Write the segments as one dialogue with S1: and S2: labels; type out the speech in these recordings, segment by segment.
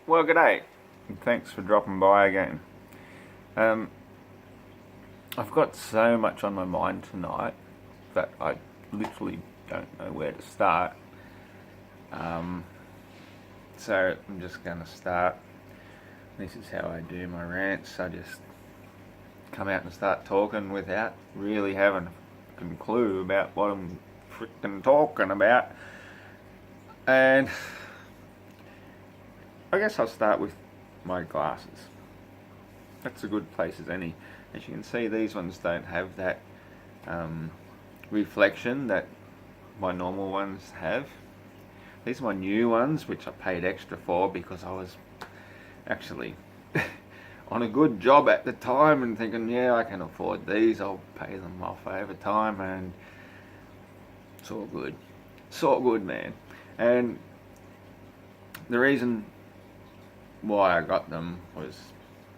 S1: Well, g'day, and thanks for dropping by again. I've got so much on my mind tonight that I literally don't know where to start. So I'm just going to start. This is how I do my rants. I just come out and start talking without really having a fucking clue about what I'm freaking talking about. And I guess I'll start with my glasses. That's a good place as any. As you can see, these ones don't have that reflection that my normal ones have. These are my new ones, which I paid extra for because I was actually on a good job at the time and thinking, yeah, I can afford these, I'll pay them off over time, and it's all good. It's all good, man. And the reason why I got them was,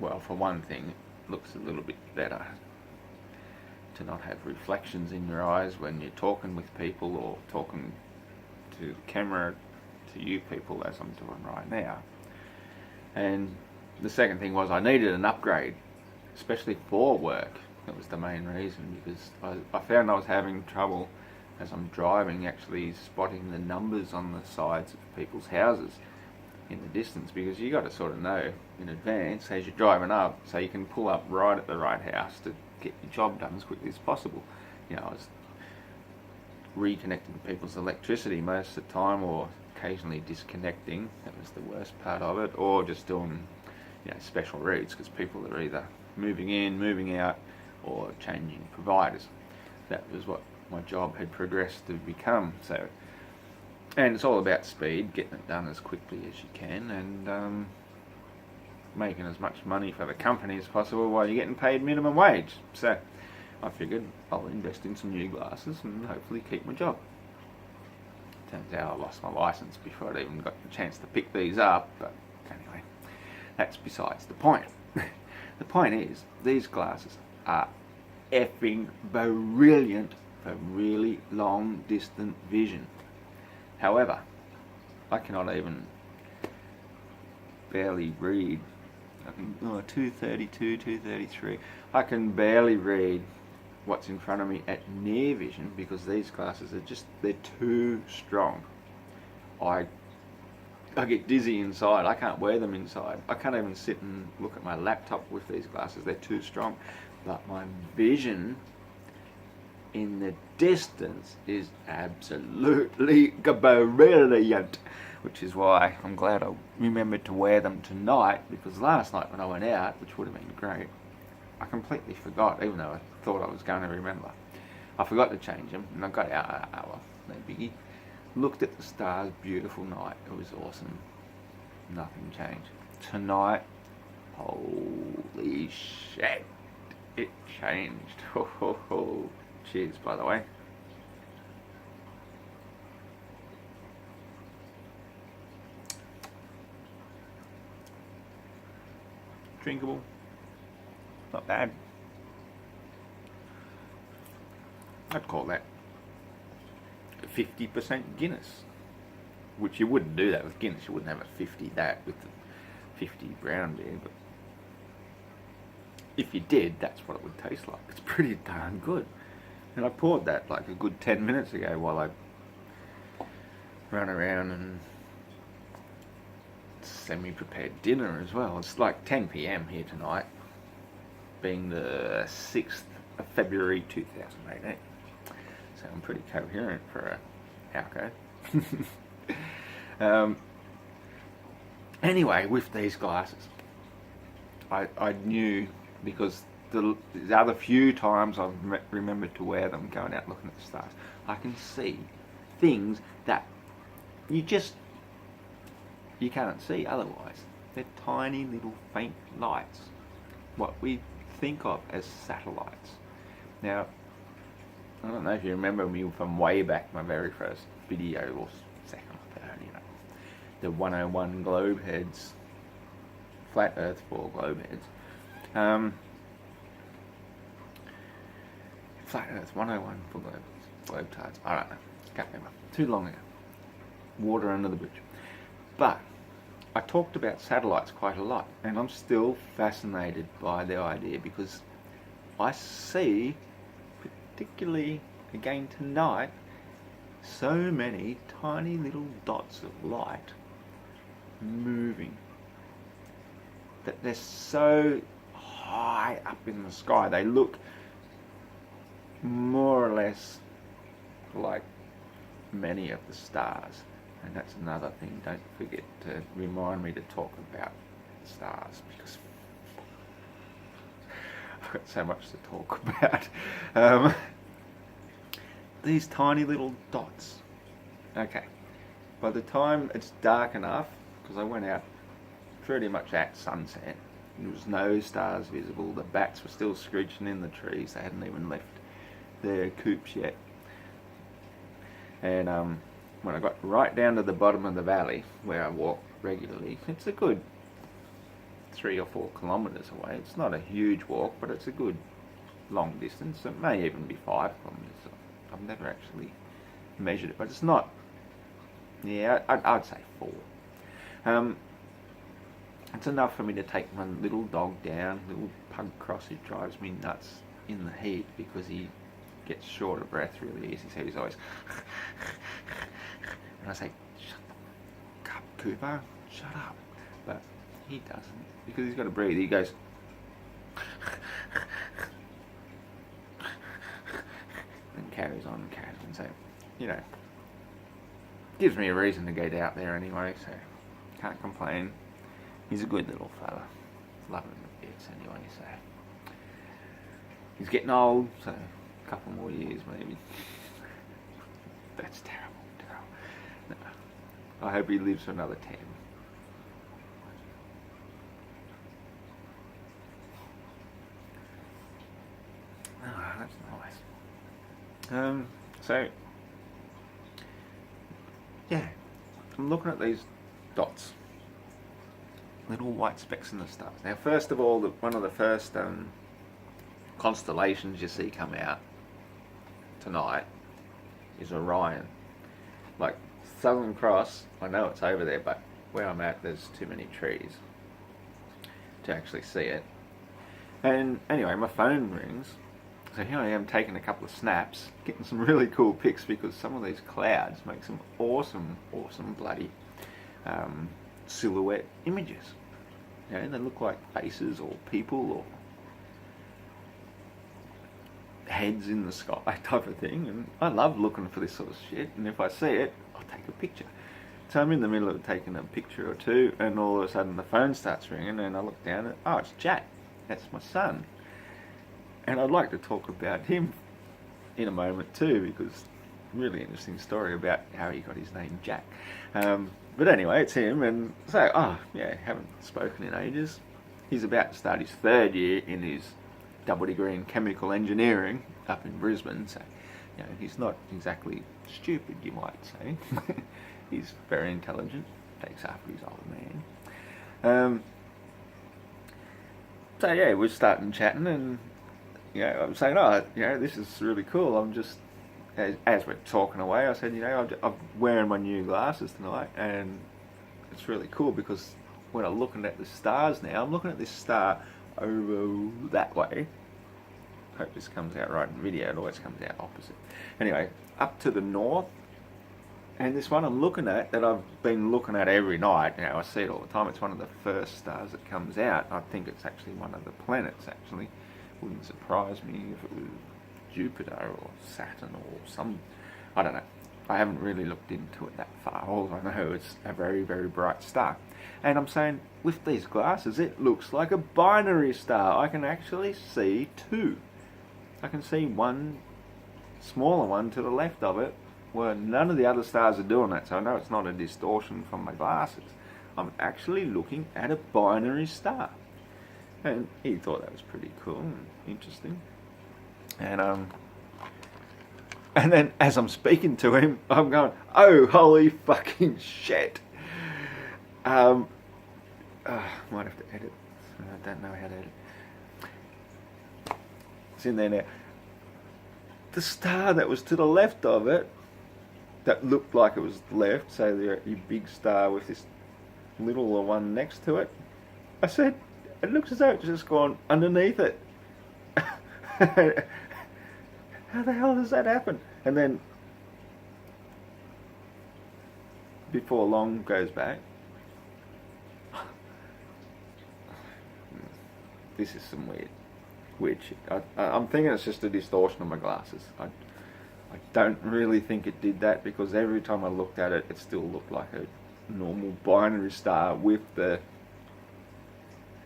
S1: well, for one thing, it looks a little bit better to not have reflections in your eyes when you're talking with people or talking to the camera to you people as I'm doing right now. And the second thing was I needed an upgrade, especially for work. That was the main reason, because I found I was having trouble as I'm driving actually spotting the numbers on the sides of people's houses in the distance, because you got to sort of know in advance as you're driving up so you can pull up right at the right house to get your job done as quickly as possible. You know, I was reconnecting people's electricity most of the time, or occasionally disconnecting. That was the worst part of it. Or just doing, you know, special routes, because people are either moving in, moving out, or changing providers. That was what my job had progressed to become. So, and it's all about speed, getting it done as quickly as you can, and making as much money for the company as possible while you're getting paid minimum wage. So I figured I'll invest in some new glasses and hopefully keep my job. Turns out I lost my license before I even got the chance to pick these up, but anyway, that's besides the point. The point is, these glasses are effing brilliant for really long distant vision. However, I cannot even barely read. 232, 233. I can barely read what's in front of me at near vision because these glasses are they're too strong. I get dizzy inside. I can't wear them inside. I can't even sit and look at my laptop with these glasses. They're too strong. But my vision in the distance is absolutely brilliant, which is why I'm glad I remembered to wear them tonight, because last night when I went out, which would have been great, I completely forgot, even though I thought I was going to remember. I forgot to change them, and I got out, well, no biggie. Looked at the stars, beautiful night, it was awesome. Nothing changed. Tonight, holy shit, it changed. Ho, ho, ho. Cheers, by the way. Drinkable. Not bad. I'd call that 50% Guinness. Which you wouldn't do that with Guinness. You wouldn't have a 50 that with the 50 brown beer. But if you did, that's what it would taste like. It's pretty darn good. And I poured that like a good 10 minutes ago while I ran around and semi-prepared dinner as well. It's like 10 p.m. here tonight, being the 6th of February 2018. So I'm pretty coherent for a alco. Anyway, with these glasses, I knew, because the other few times I've remembered to wear them going out looking at the stars, I can see things that you can't see otherwise. They're tiny little faint lights, what we think of as satellites. Now, I don't know if you remember me from way back, my very first video, or second or third, you know, the 101 globe heads, flat earth for globe heads. Flat earth 101 for globe tides. I don't know, can't remember, too long ago. Water under the bridge. But I talked about satellites quite a lot, and I'm still fascinated by the idea because I see, particularly again tonight, so many tiny little dots of light moving, that they're so high up in the sky. They look more or less like many of the stars. And that's another thing, don't forget to remind me to talk about stars, because I've got so much to talk about. These tiny little dots. Okay, by the time it's dark enough, because I went out pretty much at sunset, there was no stars visible, the bats were still screeching in the trees, they hadn't even left their coops yet. And when I got right down to the bottom of the valley, where I walk regularly, it's a good 3 or 4 kilometres away. It's not a huge walk, but it's a good long distance. It may even be 5 kilometres. I've never actually measured it, but it's not, yeah, I'd say 4. It's enough for me to take my little dog down, little pug cross who drives me nuts in the heat because he gets short of breath really easy, so he's always and I say, shut the fuck up, Cooper, shut up. But he doesn't, because he's got to breathe. He goes and carries on and carries on. So, you know, gives me a reason to get out there anyway, so can't complain. He's a good little fella. Love him a bit anyway, so he's getting old, so a couple more years maybe. That's terrible. No. I hope he lives for another 10. Oh, that's nice. So, yeah, I'm looking at these dots, little white specks in the stars. Now, first of all, one of the first constellations you see come out tonight is Orion. Like Southern Cross, I know it's over there, but where I'm at, there's too many trees to actually see it. And anyway, my phone rings, so here I am taking a couple of snaps, getting some really cool pics, because some of these clouds make some awesome bloody silhouette images. You know, they look like faces or people or heads in the sky type of thing, and I love looking for this sort of shit, and if I see it, I'll take a picture. So I'm in the middle of taking a picture or two, and all of a sudden the phone starts ringing, and I look down and, oh, it's Jack. That's my son. And I'd like to talk about him in a moment too, because really interesting story about how he got his name Jack. But anyway, it's him, and so, oh yeah, haven't spoken in ages. He's about to start his 3rd year in his double degree in chemical engineering up in Brisbane, so you know, he's not exactly stupid, you might say. He's very intelligent, takes after his old man. So yeah, we're starting chatting, and you know, I'm saying, oh, you know, this is really cool. I'm just, as we're talking away, I said, you know, I'm wearing my new glasses tonight, and it's really cool because when I'm looking at the stars now, I'm looking at this star over that way. Hope this comes out right in video. It always comes out opposite. Anyway, up to the north, and this one I'm looking at, that I've been looking at every night. You know, I see it all the time. It's one of the first stars that comes out. I think it's actually one of the planets, actually. Wouldn't surprise me if it was Jupiter or Saturn or some, I don't know. I haven't really looked into it that far. All I know it's a very, very bright star. And I'm saying, with these glasses, it looks like a binary star. I can actually see 2. I can see one smaller one to the left of it, where none of the other stars are doing that, so I know it's not a distortion from my glasses. I'm actually looking at a binary star. And he thought that was pretty cool and interesting. And then as I'm speaking to him, I'm going, oh, holy fucking shit. Might have to edit. I don't know how to edit. It's in there now. The star that was to the left of it, that looked like it was left, so your big star with this littler one next to it. I said, it looks as though it's just gone underneath it. How the hell does that happen? And then, before long goes back, this is some weird shit. I'm thinking it's just a distortion of my glasses. I don't really think it did that, because every time I looked at it, it still looked like a normal binary star with the,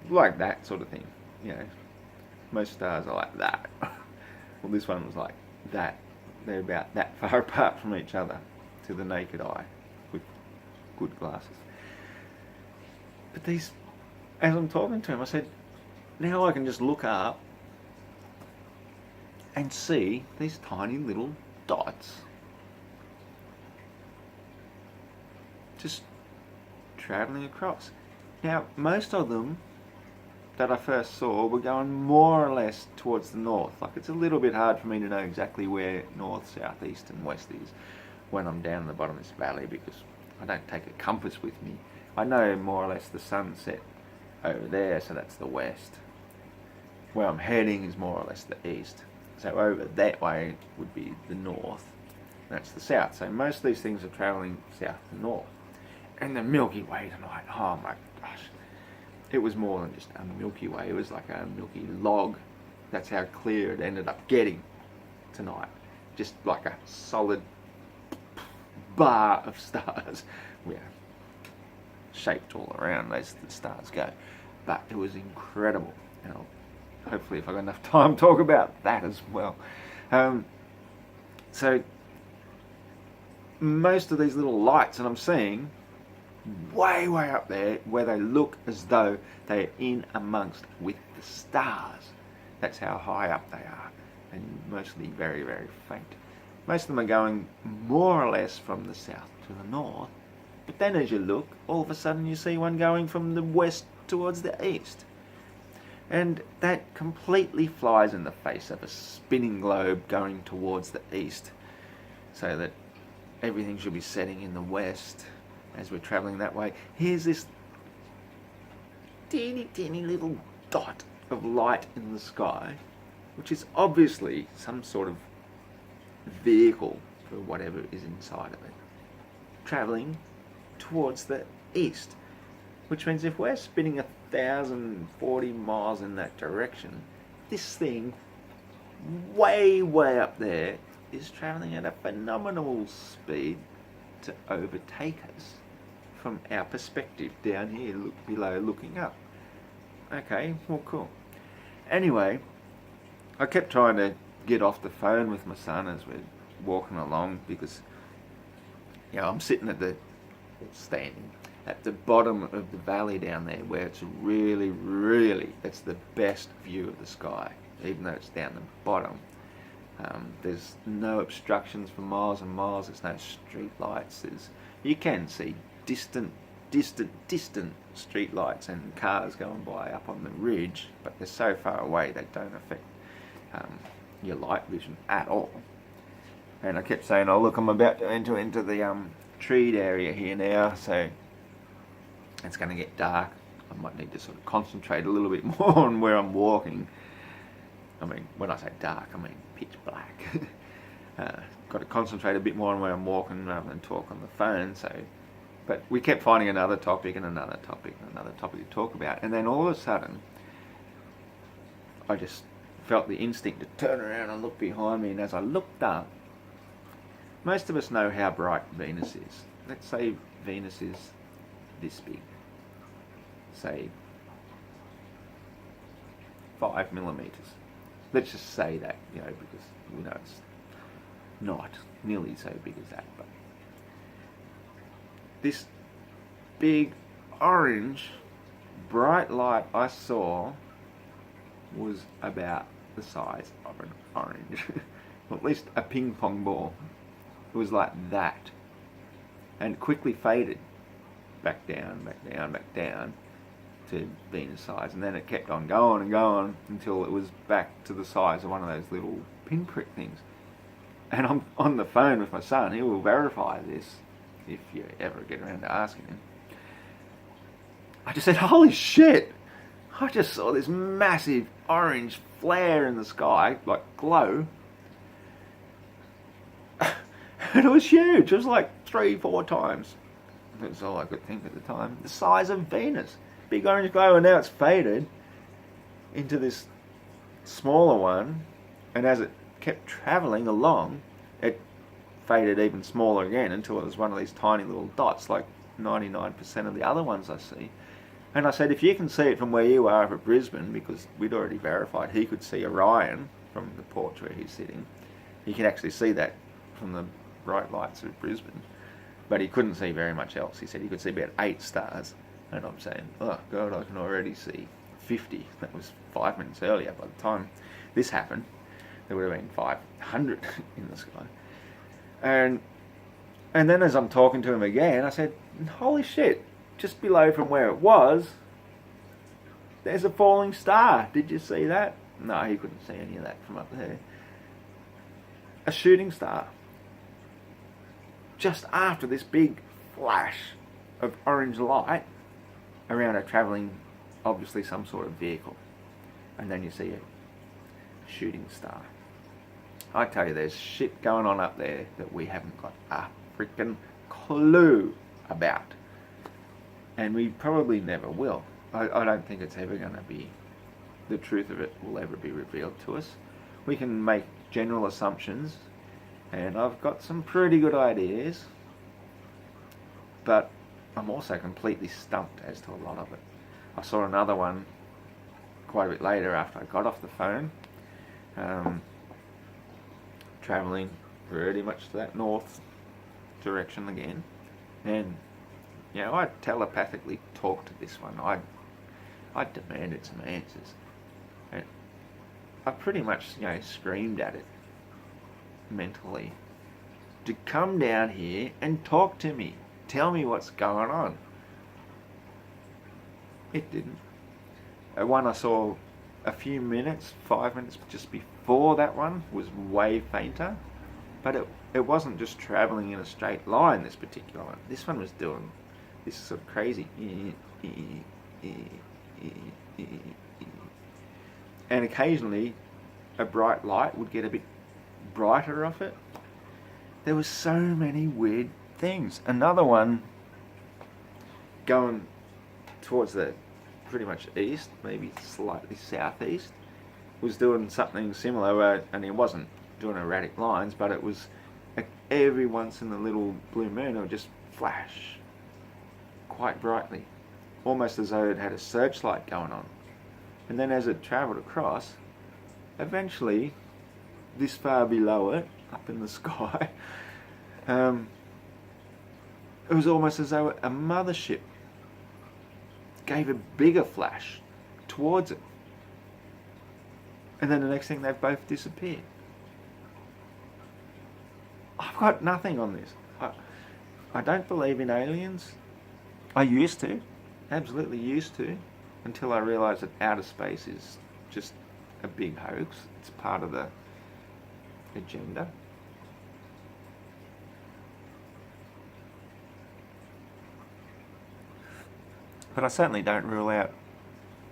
S1: like that sort of thing. You know, most stars are like that. Well, this one was like that. They're about that far apart from each other to the naked eye with good glasses. But these, as I'm talking to him, I said, now I can just look up and see these tiny little dots just travelling across. Now, most of them that I first saw were going more or less towards the north. Like, it's a little bit hard for me to know exactly where north, south, east and west is when I'm down at the bottom of this valley, because I don't take a compass with me. I know more or less the sunset over there, so that's the west. Where I'm heading is more or less the east. So over that way would be the north. That's the south. So most of these things are travelling south to north. And the Milky Way tonight, oh my gosh. It was more than just a Milky Way. It was like a milky log. That's how clear it ended up getting tonight. Just like a solid bar of stars. Yeah, shaped all around as the stars go. But it was incredible. And hopefully, if I've got enough time, talk about that as well. So most of these little lights that I'm seeing way up there, where they look as though they're in amongst with the stars. That's how high up they are, and mostly very faint. Most of them are going more or less from the south to the north, but then as you look, all of a sudden you see one going from the west towards the east. And that completely flies in the face of a spinning globe going towards the east, so that everything should be setting in the west as we're travelling that way. Here's this teeny little dot of light in the sky, which is obviously some sort of vehicle for whatever is inside of it, travelling towards the east. Which means if we're spinning 1,040 miles in that direction, this thing way up there is travelling at a phenomenal speed to overtake us from our perspective down here below looking up. Okay, well, cool. Anyway, I kept trying to get off the phone with my son as we're walking along, because I'm standing at the bottom of the valley down there, where it's really, it's the best view of the sky, even though it's down the bottom. There's no obstructions for miles and miles. There's no street lights. You can see distant street lights and cars going by up on the ridge, but they're so far away they don't affect your light vision at all. And I kept saying, oh look, I'm about to enter into the treed area here now, so it's going to get dark. I might need to sort of concentrate a little bit more on where I'm walking. I mean, when I say dark, I mean pitch black. Got to concentrate a bit more on where I'm walking rather than talk on the phone. But we kept finding another topic and another topic and another topic to talk about. And then all of a sudden, I just felt the instinct to turn around and look behind me. And as I looked up, most of us know how bright Venus is. Let's say Venus is this big. Say 5 millimeters. Let's just say that, because we know it's not nearly so big as that. But this big orange bright light I saw was about the size of an orange, or at least a ping pong ball. It was like that, and quickly faded back down to Venus size, and then it kept on going and going until it was back to the size of one of those little pinprick things. And I'm on the phone with my son. He will verify this if you ever get around to asking him. I just said, holy shit! I just saw this massive orange flare in the sky, like glow. And it was huge. It was like 3-4 times. That's all I could think at the time. The size of Venus. Big orange glow, and now it's faded into this smaller one. And as it kept travelling along, it faded even smaller again until it was one of these tiny little dots, like 99% of the other ones I see. And I said, if you can see it from where you are at Brisbane, because we'd already verified he could see Orion from the porch where he's sitting, he could actually see that from the bright lights of Brisbane. But he couldn't see very much else. He said he could see about 8 stars. And I'm saying, oh God, I can already see 50. That was 5 minutes earlier. By the time this happened, there would have been 500 in the sky. And then as I'm talking to him again, I said, holy shit, just below from where it was, there's a falling star. Did you see that? No, he couldn't see any of that from up there. A shooting star. Just after this big flash of orange light around a travelling, obviously some sort of vehicle. And then you see a shooting star. I tell you, there's shit going on up there that we haven't got a freaking clue about. And we probably never will. I don't think it's ever going to be, the truth of it will ever be revealed to us. We can make general assumptions, and I've got some pretty good ideas, but I'm also completely stumped as to a lot of it. I saw another one quite a bit later after I got off the phone, travelling pretty much to that north direction again, and I telepathically talked to this one. I demanded some answers, and I pretty much screamed at it mentally to come down here and talk to me, tell me what's going on. It didn't. One I saw a few minutes, 5 minutes just before that one, was way fainter, but it wasn't just travelling in a straight line, this particular one. This one was doing this sort of crazy, and occasionally a bright light would get a bit brighter off it. There was so many weird things. Another one going towards the pretty much east, maybe slightly southeast, was doing something similar, and it wasn't doing erratic lines, but it was every once in a little blue moon it would just flash quite brightly, almost as though it had a searchlight going on. And then as it travelled across, eventually, this far below it, up in the sky, it was almost as though a mothership gave a bigger flash towards it. And then the next thing, they've both disappeared. I've got nothing on this. I don't believe in aliens. I used to, absolutely used to, until I realised that outer space is just a big hoax. It's part of the agenda. But I certainly don't rule out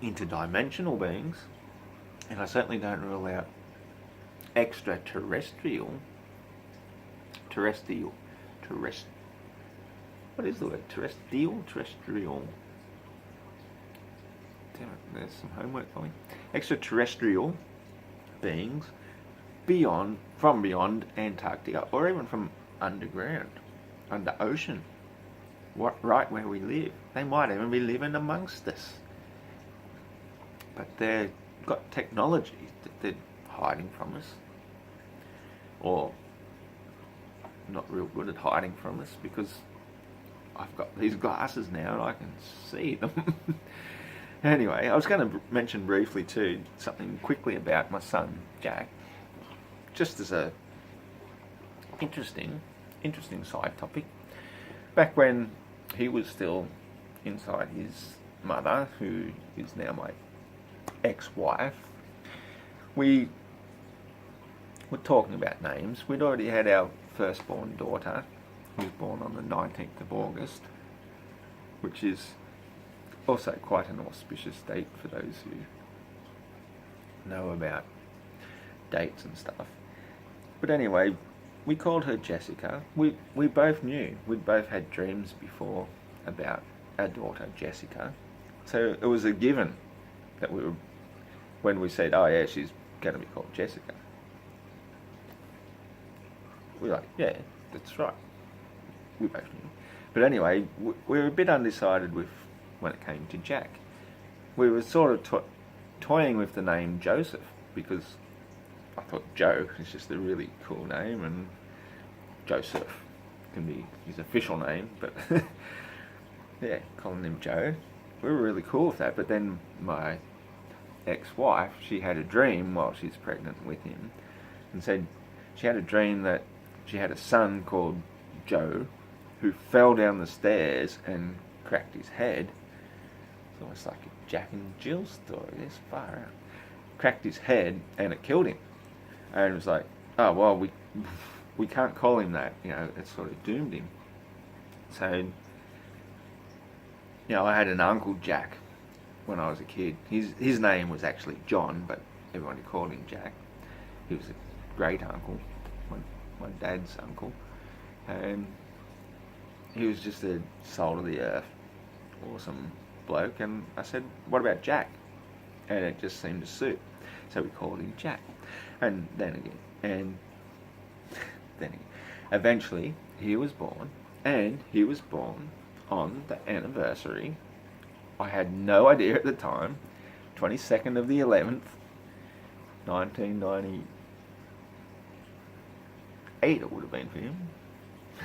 S1: interdimensional beings, and I certainly don't rule out extraterrestrial, what is the word? Terrestrial. Damn it, there's some homework for me. Extraterrestrial beings from beyond Antarctica, or even from underground, under ocean, right where we live. They might even be living amongst us. But they've got technology that they're hiding from us, or not real good at hiding from us, because I've got these glasses now and I can see them. Anyway, I was going to mention briefly too something quickly about my son Jack, just as a interesting side topic. Back when he was still inside his mother, who is now my ex-wife, we were talking about names. We'd already had our firstborn daughter, who was born on the 19th of August, which is Also quite an auspicious date for those who know about dates and stuff. But anyway, we called her Jessica. We both knew. We'd both had dreams before about our daughter, Jessica. So it was a given that we were, when we said, oh yeah, she's going to be called Jessica. We were like, yeah, that's right. We both knew. But anyway, we were a bit undecided with when it came to Jack. We were sort of toying with the name Joseph because I thought Joe is just a really cool name, and Joseph can be his official name, but yeah, calling him Joe. We were really cool with that, but then my ex-wife, she had a dream while she's pregnant with him, and said she had a dream that she had a son called Joe who fell down the stairs and cracked his head. It's almost like a Jack and Jill story, this far out. Cracked his head and it killed him. And it was like, oh, well, we can't call him that, it sort of doomed him. So, I had an uncle Jack when I was a kid. His name was actually John, but everyone called him Jack. He was a great uncle, my dad's uncle. And he was just a soul of the earth, awesome bloke. And I said, what about Jack? And it just seemed to suit. So we called him Jack. And then again, eventually he was born, and he was born on the anniversary. I had no idea at the time, 22nd of the 11th, 1998 it would have been for him.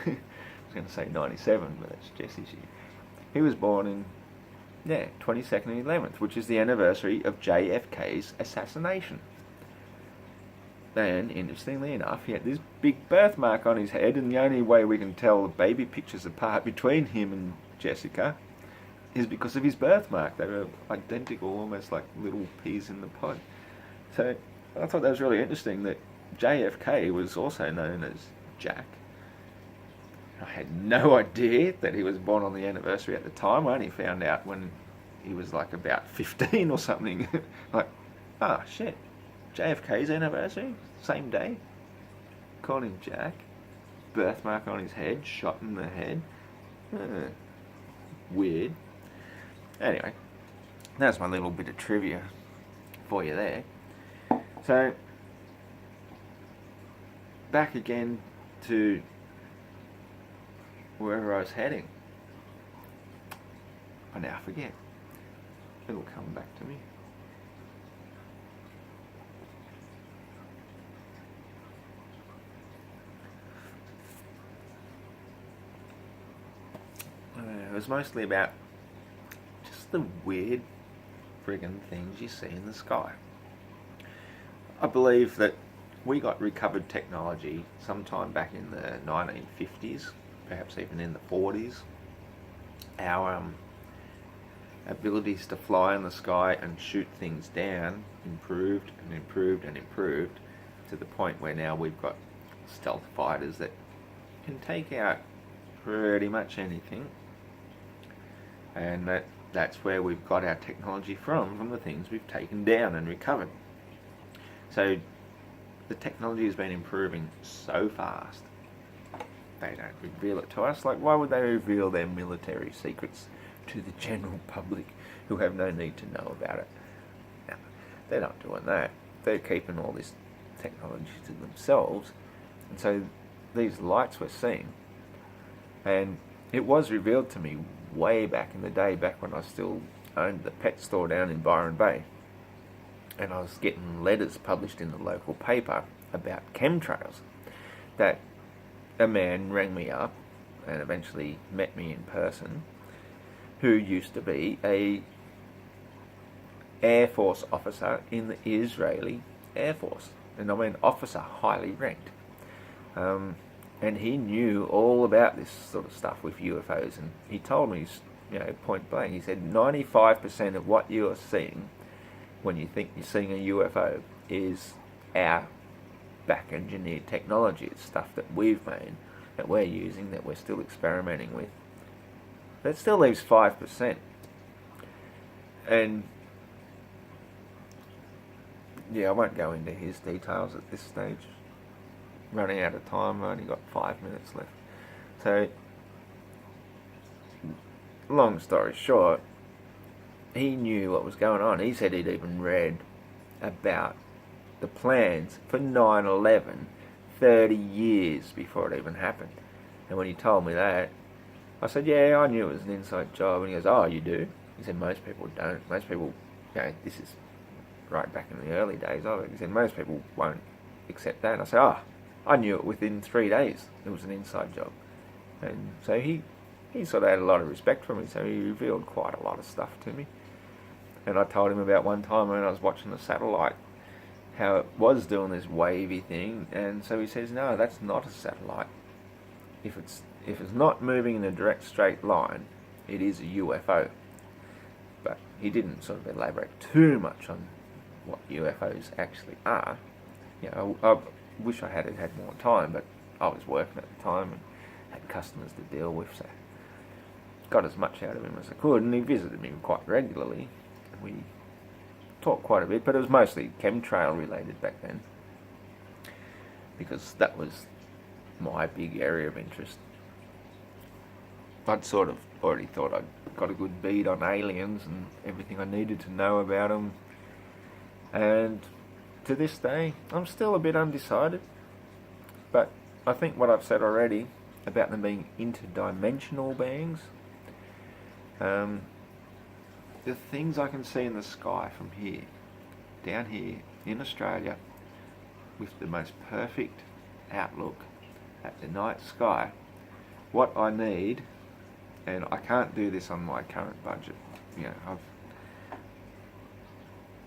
S1: I was going to say 97, but that's Jesse's year. He was born in, 22nd and 11th, which is the anniversary of JFK's assassination. Then, interestingly enough, he had this big birthmark on his head, and the only way we can tell the baby pictures apart between him and Jessica is because of his birthmark. They were identical, almost like little peas in the pod. So I thought that was really interesting that JFK was also known as Jack. I had no idea that he was born on the anniversary at the time. I only found out when he was like about 15 or something. Like, oh shit, JFK's anniversary, same day. Called him Jack. Birthmark on his head, shot in the head. Weird. Anyway, that's my little bit of trivia for you there. So, back again to wherever I was heading. I now forget. It'll come back to me. It was mostly about just the weird friggin' things you see in the sky. I believe that we got recovered technology sometime back in the 1950s, perhaps even in the 40s. Our abilities to fly in the sky and shoot things down improved and improved and improved to the point where now we've got stealth fighters that can take out pretty much anything. And that's where we've got our technology from the things we've taken down and recovered. So the technology has been improving so fast. They don't reveal it to us. Like, why would they reveal their military secrets to the general public who have no need to know about it? No, they're not doing that. They're keeping all this technology to themselves. And so these lights we're seeing, and it was revealed to me way back in the day, back when I still owned the pet store down in Byron Bay, and I was getting letters published in the local paper about chemtrails, that a man rang me up and eventually met me in person, who used to be a Air Force officer in the Israeli Air Force, and I mean officer, highly ranked. And he knew all about this sort of stuff with UFOs, and he told me, point blank, he said 95% of what you are seeing when you think you're seeing a UFO is our back-engineered technology. It's stuff that we've made, that we're using, that we're still experimenting with. That still leaves 5%. And yeah, I won't go into his details at this stage. Running out of time, I've only got 5 minutes left. So, long story short, he knew what was going on. He said he'd even read about the plans for 9/11 30 years before it even happened. And when he told me that, I said, yeah, I knew it was an inside job. And he goes, oh, you do? He said, most people don't. Most people, this is right back in the early days of it. He said, most people won't accept that. And I said, oh, I knew it within 3 days. It was an inside job. And so he sort of had a lot of respect for me. So he revealed quite a lot of stuff to me. And I told him about one time when I was watching the satellite, how it was doing this wavy thing. And so he says, no, that's not a satellite. If it's not moving in a direct straight line, it is a UFO. But he didn't sort of elaborate too much on what UFOs actually are. I wish I had more time, but I was working at the time and had customers to deal with, so got as much out of him as I could. And he visited me quite regularly. We talked quite a bit, but it was mostly chemtrail related back then, because that was my big area of interest. I'd sort of already thought I'd got a good bead on aliens and everything I needed to know about them. And to this day, I'm still a bit undecided. But I think what I've said already about them being interdimensional beings, the things I can see in the sky from here, down here in Australia, with the most perfect outlook at the night sky, what I need, and I can't do this on my current budget.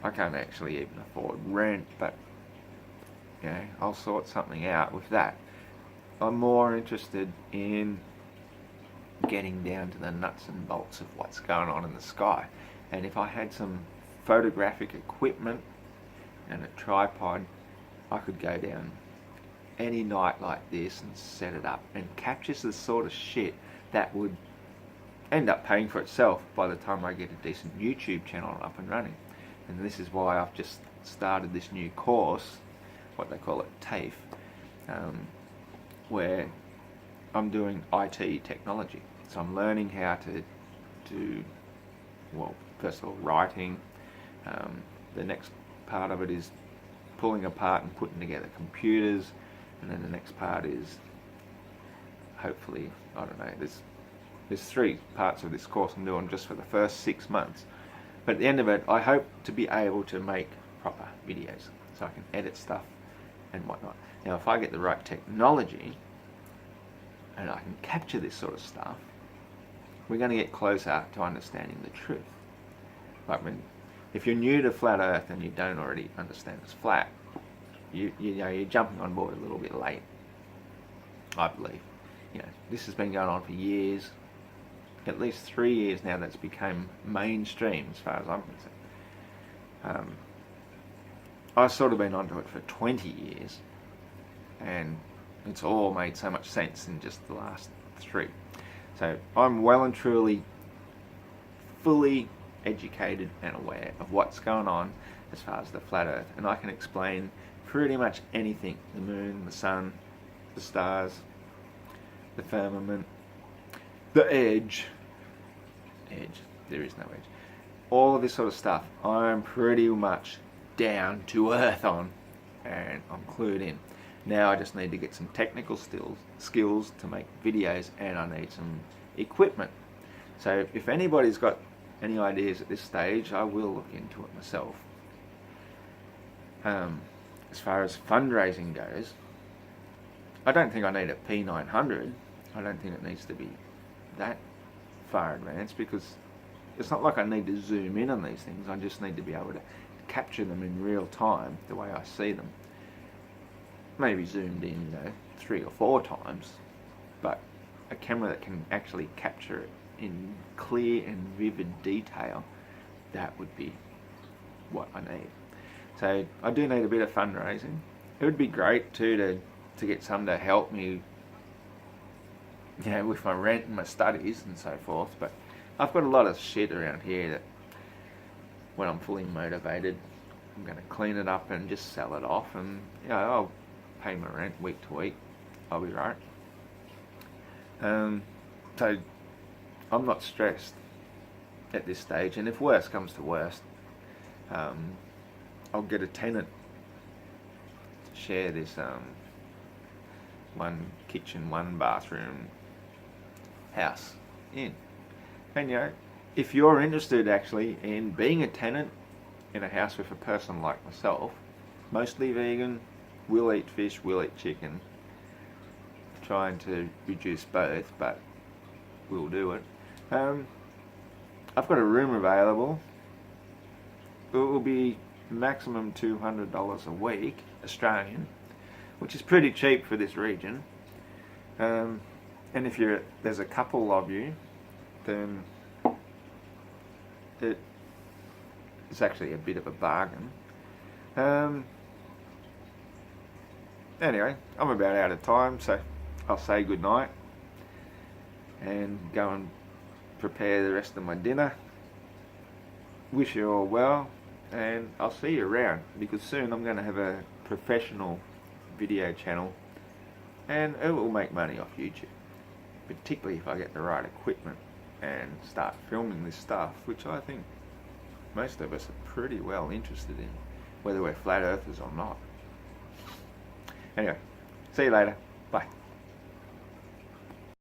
S1: I can't actually even afford rent, but I'll sort something out with that. I'm more interested in getting down to the nuts and bolts of what's going on in the sky. And if I had some photographic equipment and a tripod, I could go down any night like this and set it up and capture the sort of shit that would end up paying for itself by the time I get a decent YouTube channel up and running. And this is why I've just started this new course, what they call it, TAFE, where I'm doing IT technology. So I'm learning how to do, well, first of all, writing. The next part of it is pulling apart and putting together computers. And then the next part is, hopefully, I don't know, there's 3 parts of this course I'm doing just for the first 6 months. But at the end of it, I hope to be able to make proper videos so I can edit stuff and whatnot. Now, if I get the right technology and I can capture this sort of stuff, we're going to get closer to understanding the truth. Like if you're new to flat Earth and you don't already understand it's flat, you're jumping on board a little bit late, I believe. This has been going on for years. At least 3 years now that's become mainstream as far as I'm concerned. I've sort of been onto it for 20 years, and it's all made so much sense in just the last 3. So I'm well and truly fully educated and aware of what's going on as far as the flat Earth, and I can explain pretty much anything: the moon, the sun, the stars, the firmament, the edge, there is no edge, all of this sort of stuff I'm pretty much down to earth on, and I'm clued in. Now I just need to get some technical skills to make videos, and I need some equipment. So if anybody's got any ideas at this stage, I will look into it myself. As far as fundraising goes, I don't think I need a P900. I don't think it needs to be that far advanced, because it's not like I need to zoom in on these things. I just need to be able to capture them in real time the way I see them. Maybe zoomed in 3 or 4 times, but a camera that can actually capture it in clear and vivid detail, that would be what I need. So I do need a bit of fundraising. It would be great too to get some to help me with my rent and my studies and so forth, but I've got a lot of shit around here that when I'm fully motivated, I'm going to clean it up and just sell it off, and I'll pay my rent week to week. I'll be right. So I'm not stressed at this stage, and if worst comes to worst, I'll get a tenant to share this one kitchen, one bathroom house in. And if you're interested actually in being a tenant in a house with a person like myself, mostly vegan, will eat fish, will eat chicken, trying to reduce both, but we'll do it. I've got a room available. It will be maximum $200 a week, Australian, which is pretty cheap for this region. And if there's a couple of you, then it's actually a bit of a bargain. Anyway, I'm about out of time, so I'll say goodnight and go and prepare the rest of my dinner. Wish you all well, and I'll see you around, because soon I'm going to have a professional video channel, and it will make money off YouTube, particularly if I get the right equipment and start filming this stuff, which I think most of us are pretty well interested in, whether we're flat earthers or not. Anyway, see you later. Bye.